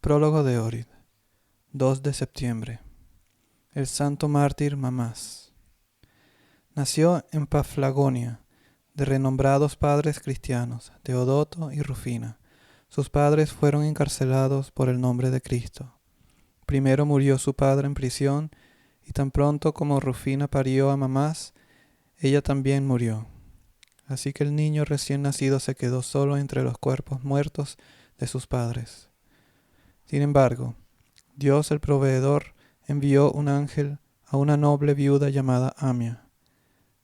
Prólogo de Orid, 2 de septiembre. El santo mártir Mamás. Nació en Paflagonia, de renombrados padres cristianos, Teodoto y Rufina. Sus padres fueron encarcelados por el nombre de Cristo. Primero murió su padre en prisión, y tan pronto como Rufina parió a Mamás, ella también murió. Así que el niño recién nacido se quedó solo entre los cuerpos muertos de sus padres. Sin embargo, Dios el proveedor envió un ángel a una noble viuda llamada Amia.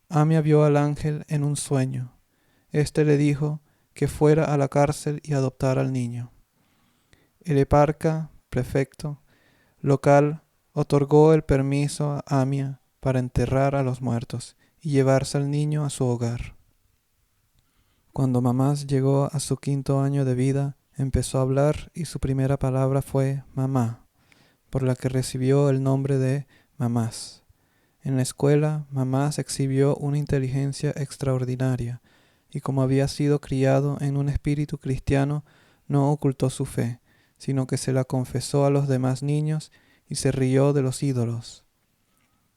Amia vio al ángel en un sueño. Este le dijo que fuera a la cárcel y adoptara al niño. El eparca, prefecto local, otorgó el permiso a Amia para enterrar a los muertos y llevarse al niño a su hogar. Cuando Mamás llegó a su 5º año de vida, empezó a hablar y su primera palabra fue mamá, por la que recibió el nombre de Mamás. En la escuela, Mamás exhibió una inteligencia extraordinaria y como había sido criado en un espíritu cristiano, no ocultó su fe, sino que se la confesó a los demás niños y se rió de los ídolos.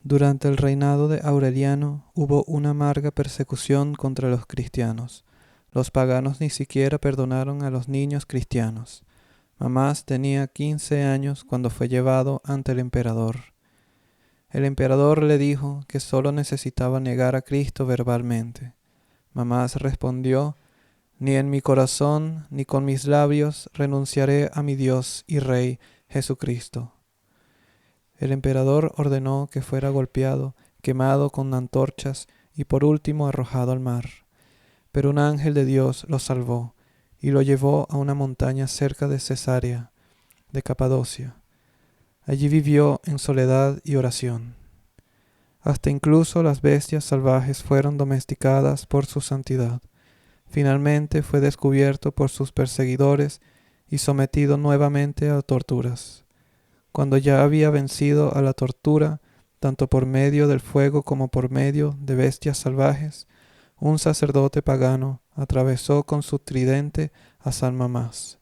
Durante el reinado de Aureliano hubo una amarga persecución contra los cristianos. Los paganos ni siquiera perdonaron a los niños cristianos. Mamás tenía 15 años cuando fue llevado ante el emperador. El emperador le dijo que solo necesitaba negar a Cristo verbalmente. Mamás respondió: «Ni en mi corazón ni con mis labios renunciaré a mi Dios y Rey Jesucristo». El emperador ordenó que fuera golpeado, quemado con antorchas y por último arrojado al mar. Pero un ángel de Dios lo salvó y lo llevó a una montaña cerca de Cesarea, de Capadocia. Allí vivió en soledad y oración. Hasta incluso las bestias salvajes fueron domesticadas por su santidad. Finalmente fue descubierto por sus perseguidores y sometido nuevamente a torturas. Cuando ya había vencido a la tortura, tanto por medio del fuego como por medio de bestias salvajes, un sacerdote pagano atravesó con su tridente a San Mamás.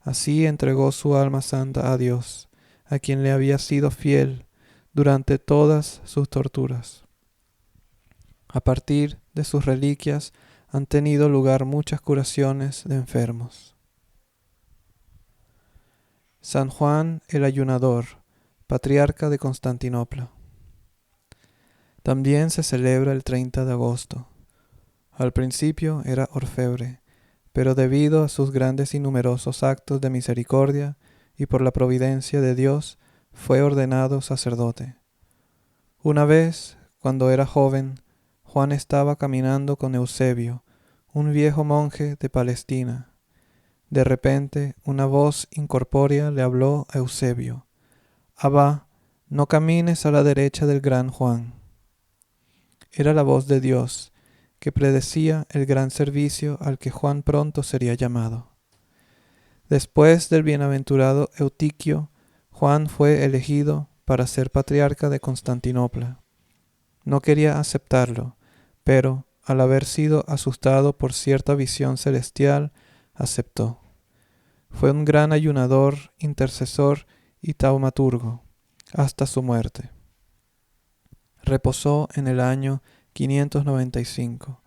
Así entregó su alma santa a Dios, a quien le había sido fiel durante todas sus torturas. A partir de sus reliquias han tenido lugar muchas curaciones de enfermos. San Juan el Ayunador, patriarca de Constantinopla. También se celebra el 30 de agosto. Al principio era orfebre, pero debido a sus grandes y numerosos actos de misericordia y por la providencia de Dios, fue ordenado sacerdote. Una vez, cuando era joven, Juan estaba caminando con Eusebio, un viejo monje de Palestina. De repente, una voz incorpórea le habló a Eusebio: «Abba, no camines a la derecha del gran Juan». Era la voz de Dios, que predecía el gran servicio al que Juan pronto sería llamado. Después del bienaventurado Eutiquio, Juan fue elegido para ser patriarca de Constantinopla. No quería aceptarlo, pero al haber sido asustado por cierta visión celestial, aceptó. Fue un gran ayunador, intercesor y taumaturgo, hasta su muerte. Reposó en el año 595.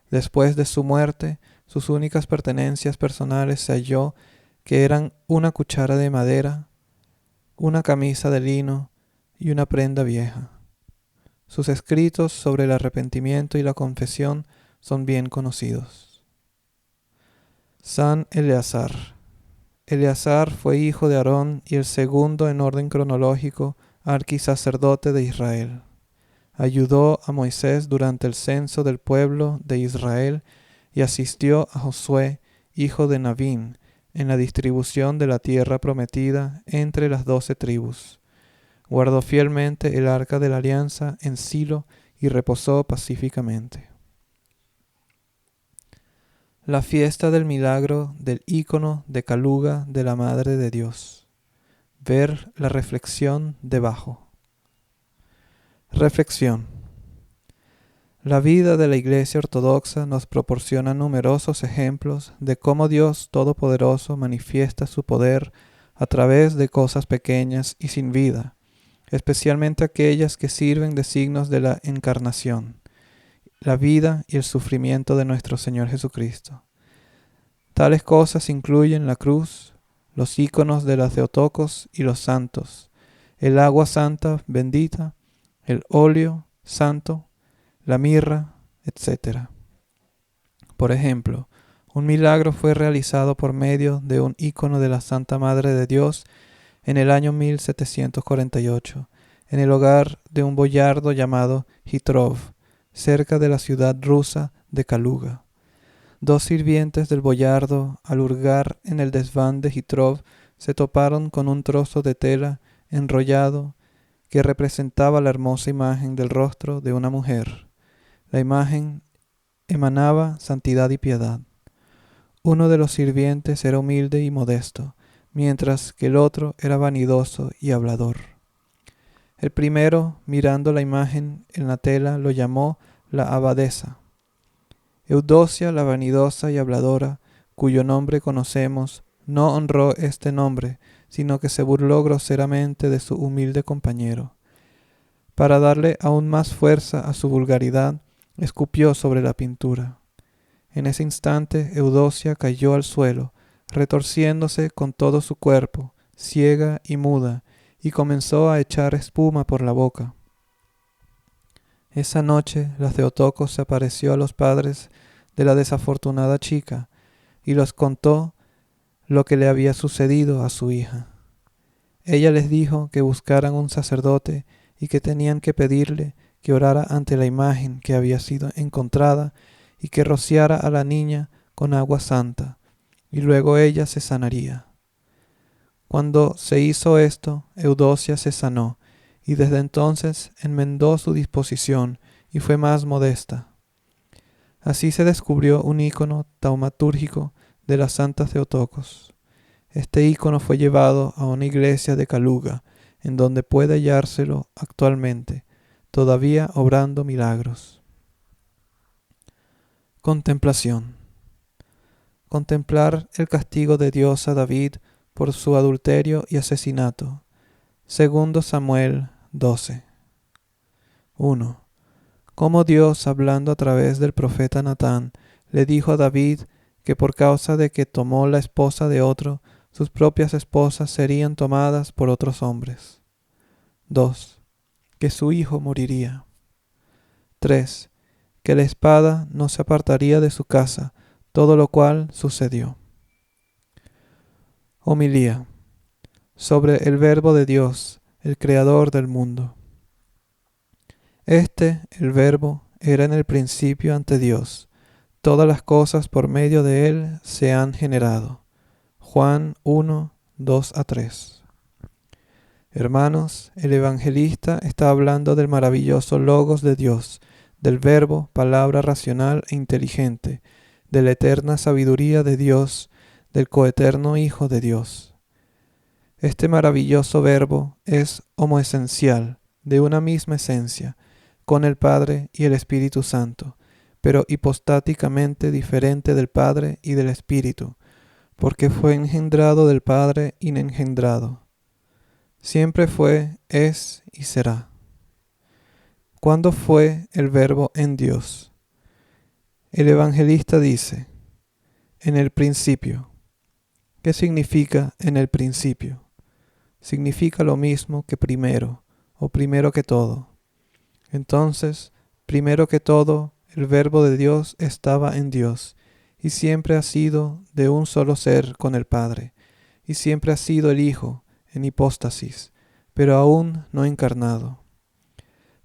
Después de su muerte, sus únicas pertenencias personales se halló que eran una cuchara de madera, una camisa de lino y una prenda vieja. Sus escritos sobre el arrepentimiento y la confesión son bien conocidos. San Eleazar. Eleazar fue hijo de Aarón y el segundo en orden cronológico arquisacerdote de Israel. Ayudó a Moisés durante el censo del pueblo de Israel y asistió a Josué, hijo de Navín, en la distribución de la tierra prometida entre las 12 tribus. Guardó fielmente el arca de la alianza en Silo y reposó pacíficamente. La fiesta del milagro del ícono de Caluga de la Madre de Dios. Ver la reflexión debajo. Reflexión. La vida de la Iglesia Ortodoxa nos proporciona numerosos ejemplos de cómo Dios Todopoderoso manifiesta su poder a través de cosas pequeñas y sin vida, especialmente aquellas que sirven de signos de la encarnación, la vida y el sufrimiento de nuestro Señor Jesucristo. Tales cosas incluyen la cruz, los íconos de la Theotokos y los santos, el agua santa bendita, el óleo santo, la mirra, etc. Por ejemplo, un milagro fue realizado por medio de un ícono de la Santa Madre de Dios en el año 1748, en el hogar de un boyardo llamado Hitrov, cerca de la ciudad rusa de Kaluga. Dos sirvientes del boyardo, al hurgar en el desván de Hitrov, se toparon con un trozo de tela enrollado que representaba la hermosa imagen del rostro de una mujer. La imagen emanaba santidad y piedad. Uno de los sirvientes era humilde y modesto, mientras que el otro era vanidoso y hablador. El primero, mirando la imagen en la tela, lo llamó la abadesa. Eudocia, la vanidosa y habladora, cuyo nombre conocemos, no honró este nombre, sino que se burló groseramente de su humilde compañero. Para darle aún más fuerza a su vulgaridad, escupió sobre la pintura. En ese instante Eudocia cayó al suelo, retorciéndose con todo su cuerpo, ciega y muda, y comenzó a echar espuma por la boca. Esa noche la Theotokos se apareció a los padres de la desafortunada chica y les contó lo que le había sucedido a su hija. Ella les dijo que buscaran un sacerdote y que tenían que pedirle que orara ante la imagen que había sido encontrada y que rociara a la niña con agua santa, y luego ella se sanaría. Cuando se hizo esto, Eudocia se sanó, y desde entonces enmendó su disposición y fue más modesta. Así se descubrió un ícono taumatúrgico de la Santa Theotokos. Este ícono fue llevado a una iglesia de Kaluga, en donde puede hallárselo actualmente, todavía obrando milagros. Contemplación. Contemplar el castigo de Dios a David por su adulterio y asesinato. 2 Samuel 12. 1. Cómo Dios, hablando a través del profeta Natán, le dijo a David que por causa de que tomó la esposa de otro, sus propias esposas serían tomadas por otros hombres. 2. Que su hijo moriría. 3. Que la espada no se apartaría de su casa, todo lo cual sucedió. Homilía. Sobre el Verbo de Dios, el Creador del mundo. El Verbo, era en el principio ante Dios. Todas las cosas por medio de Él se han generado. Juan 1, 2-3. Hermanos, el evangelista está hablando del maravilloso Logos de Dios, del Verbo, palabra racional e inteligente, de la eterna sabiduría de Dios, del coeterno Hijo de Dios. Este maravilloso Verbo es homoesencial, de una misma esencia, con el Padre y el Espíritu Santo, pero hipostáticamente diferente del Padre y del Espíritu, porque fue engendrado del Padre inengendrado. Siempre fue, es y será. ¿Cuándo fue el Verbo en Dios? El evangelista dice, en el principio. ¿Qué significa en el principio? Significa lo mismo que primero, o primero que todo. Entonces, primero que todo, el Verbo de Dios estaba en Dios, y siempre ha sido de un solo ser con el Padre, y siempre ha sido el Hijo, en hipóstasis, pero aún no encarnado.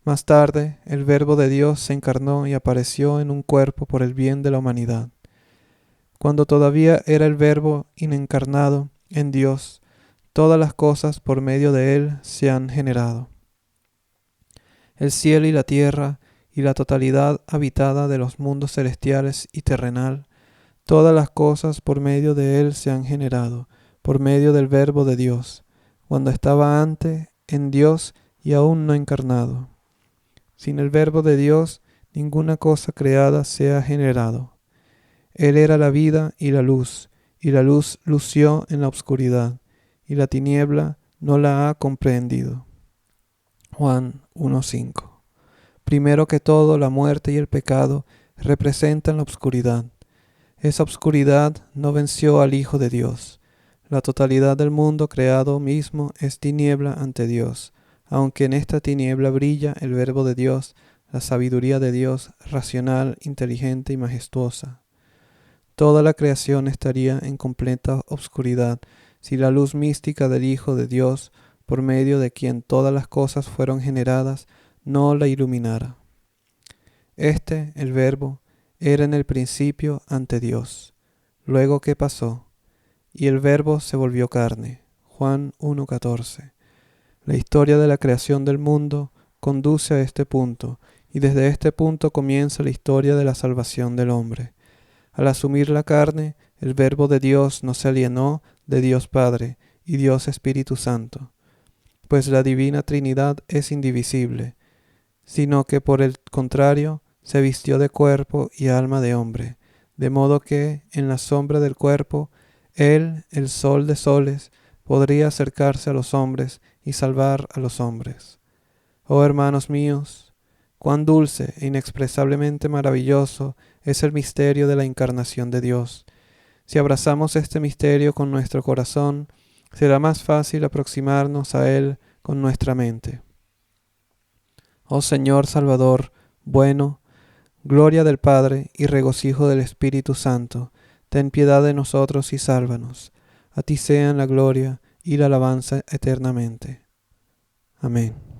Más tarde, el Verbo de Dios se encarnó y apareció en un cuerpo por el bien de la humanidad. Cuando todavía era el Verbo inencarnado en Dios, todas las cosas por medio de Él se han generado. El cielo y la tierra y la totalidad habitada de los mundos celestiales y terrenal, todas las cosas por medio de Él se han generado, por medio del Verbo de Dios, cuando estaba antes en Dios y aún no encarnado. Sin el Verbo de Dios, ninguna cosa creada se ha generado. Él era la vida y la luz lució en la oscuridad, y la tiniebla no la ha comprendido. Juan 1:5. Primero que todo, la muerte y el pecado representan la oscuridad. Esa oscuridad no venció al Hijo de Dios. La totalidad del mundo creado mismo es tiniebla ante Dios, aunque en esta tiniebla brilla el Verbo de Dios, la sabiduría de Dios, racional, inteligente y majestuosa. Toda la creación estaría en completa oscuridad si la luz mística del Hijo de Dios, por medio de quien todas las cosas fueron generadas, no la iluminara. El Verbo, era en el principio ante Dios. Luego, ¿qué pasó? Y el Verbo se volvió carne. Juan 1:14. La historia de la creación del mundo conduce a este punto, y desde este punto comienza la historia de la salvación del hombre. Al asumir la carne, el Verbo de Dios no se alienó de Dios Padre y Dios Espíritu Santo, pues la Divina Trinidad es indivisible, sino que por el contrario se vistió de cuerpo y alma de hombre, de modo que, en la sombra del cuerpo, Él, el Sol de soles, podría acercarse a los hombres y salvar a los hombres. Oh hermanos míos, cuán dulce e inexpresablemente maravilloso es el misterio de la encarnación de Dios. Si abrazamos este misterio con nuestro corazón, será más fácil aproximarnos a Él con nuestra mente. Oh Señor Salvador, bueno, gloria del Padre y regocijo del Espíritu Santo, ten piedad de nosotros y sálvanos. A ti sean la gloria y la alabanza eternamente. Amén.